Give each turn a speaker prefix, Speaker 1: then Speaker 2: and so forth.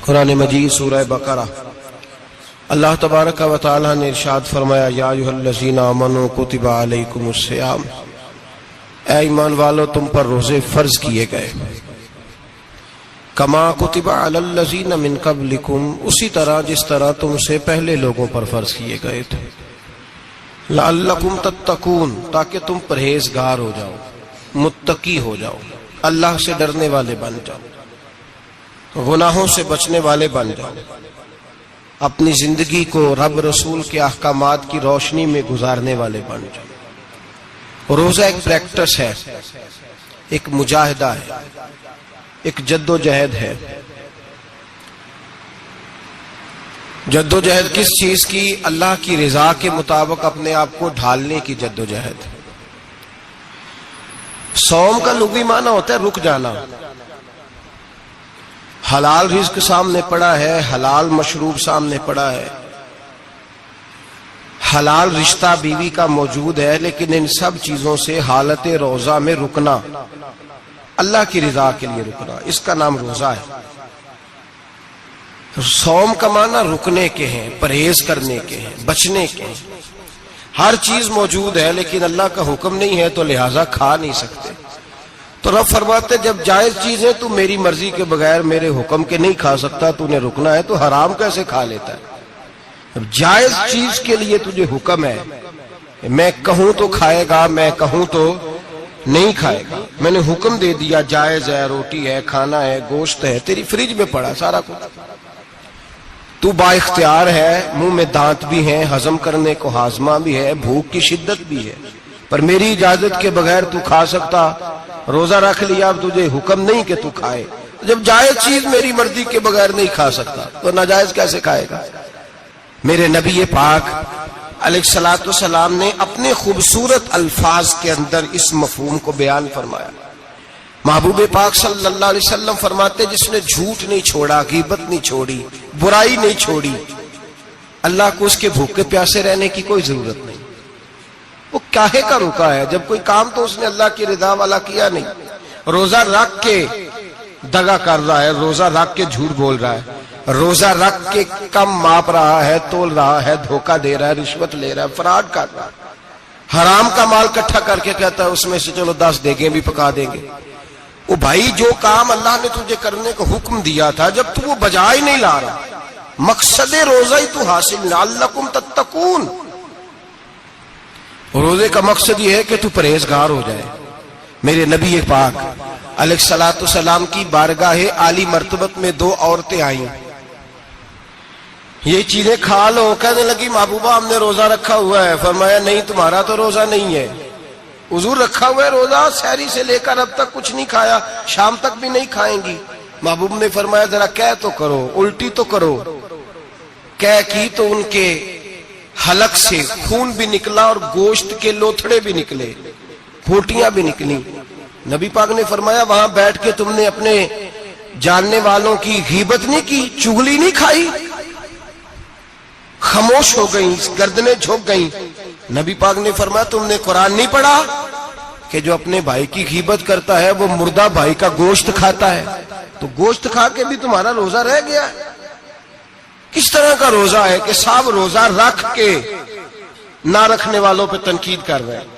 Speaker 1: قرآن مجید سورہ بقرہ اللہ تبارک و تعالی نے ارشاد فرمایا یا ایھا الذین آمنوا کتب علیکم الصیام، اے ایمان والو تم پر روزے فرض کیے گئے، کما کتب علی الذین من قبلکم، اسی طرح جس طرح تم سے پہلے لوگوں پر فرض کیے گئے تھے، لعلکم تتقون، تاکہ تم پرہیزگار ہو جاؤ، متقی ہو جاؤ، اللہ سے ڈرنے والے بن جاؤ، گناہوں سے بچنے والے بن جاؤ، اپنی زندگی کو رب رسول کے احکامات کی روشنی میں گزارنے والے بن جاؤ۔ روزہ ایک پریکٹس ہے، ایک مجاہدہ ہے، ایک جد و جہد ہے۔ جد و جہد کس چیز کی؟ اللہ کی رضا کے مطابق اپنے آپ کو ڈھالنے کی جد و جہد۔ صوم کا لغوی معنی ہوتا ہے رک جانا، حلال رزق سامنے پڑا ہے، حلال مشروب سامنے پڑا ہے، حلال رشتہ بیوی کا موجود ہے، لیکن ان سب چیزوں سے حالت روزہ میں رکنا، اللہ کی رضا کے لیے رکنا، اس کا نام روزہ ہے۔ صوم کا معنی رکنے کے ہیں، پرہیز کرنے کے ہیں، بچنے کے ہیں۔ ہر چیز موجود ہے لیکن اللہ کا حکم نہیں ہے تو لہٰذا کھا نہیں سکتے۔ تو رب فرماتے جب جائز چیزیں تو میری مرضی کے بغیر میرے حکم کے نہیں کھا سکتا، تو نے رکنا ہے تو حرام کیسے کھا لیتا ہے؟ اب جائز چیز کے لیے تجھے حکم ہے، میں کہوں تو کھائے گا، میں کہوں تو نہیں کھائے گا۔ میں نے حکم دے دیا جائز ہے، روٹی ہے، کھانا ہے، گوشت ہے، تیری فریج میں پڑا سارا کچھ، تو با اختیار ہے، منہ میں دانت بھی ہیں، ہضم کرنے کو ہاضمہ بھی ہے، بھوک کی شدت بھی ہے، پر میری اجازت کے بغیر تو کھا سکتا۔ روزہ رکھ لیا، اب تجھے حکم نہیں کہ تو کھائے۔ جب جائز چیز میری مرضی کے بغیر نہیں کھا سکتا تو ناجائز کیسے کھائے گا؟ میرے نبی پاک علیہ الصلوۃ والسلام نے اپنے خوبصورت الفاظ کے اندر اس مفہوم کو بیان فرمایا۔ محبوب پاک صلی اللہ علیہ وسلم فرماتے جس نے جھوٹ نہیں چھوڑا، غیبت نہیں چھوڑی، برائی نہیں چھوڑی، اللہ کو اس کے بھوکے پیاسے رہنے کی کوئی ضرورت نہیں۔ وہ کاہے کا رکا ہے؟ جب کوئی کام تو اس نے اللہ کی رضا والا کیا نہیں۔ روزہ رکھ کے دغا کر رہا ہے، روزہ رکھ کے جھوٹ بول رہا ہے، روزہ رکھ کے کم ماپ رہا ہے، تول رہا ہے، دھوکہ دے رہا ہے، رشوت لے رہا ہے، فراڈ کر رہا ہے، حرام کا مال اکٹھا کر کے کہتا ہے اس میں سے چلو 10 دیگیں بھی پکا دیں گے۔ وہ بھائی جو کام اللہ نے تجھے کرنے کو حکم دیا تھا، جب تو وہ بجا ہی نہیں لا رہا، مقصد روزہ ہی تو حاصل، لعلکم تتقون۔ روزے کا مقصد یہ ہے کہ تو پرہیزگار ہو جائے۔ میرے نبی پاک علیہ الصلوۃ والسلام کی بارگاہ عالی مرتبت میں 2 عورتیں آئیں، یہ چیزیں کھا لو، کہنے لگی محبوبہ ہم نے روزہ رکھا ہوا ہے۔ فرمایا نہیں، تمہارا تو روزہ نہیں ہے، حضور رکھا ہوا ہے روزہ، سحری سے لے کر اب تک کچھ نہیں کھایا، شام تک بھی نہیں کھائیں گی۔ محبوب نے فرمایا ذرا کہہ تو کرو، الٹی تو کرو۔ کہہ کی تو ان کے حلق سے خون بھی نکلا اور گوشت کے لوتھڑے بھی نکلے، پھوٹیاں بھی نکلی۔ نبی پاک نے فرمایا وہاں بیٹھ کے تم نے اپنے جاننے والوں کی غیبت نہیں کی، چغلی نہیں کھائی؟ خاموش ہو گئیں، گردنیں جھک گئیں۔ نبی پاک نے فرمایا تم نے قرآن نہیں پڑھا کہ جو اپنے بھائی کی غیبت کرتا ہے وہ مردہ بھائی کا گوشت کھاتا ہے؟ تو گوشت کھا کے بھی تمہارا روزہ رہ گیا۔ کس طرح کا روزہ ہے کہ صاحب روزہ رکھ کے نہ رکھنے والوں پہ تنقید کر رہے ہیں؟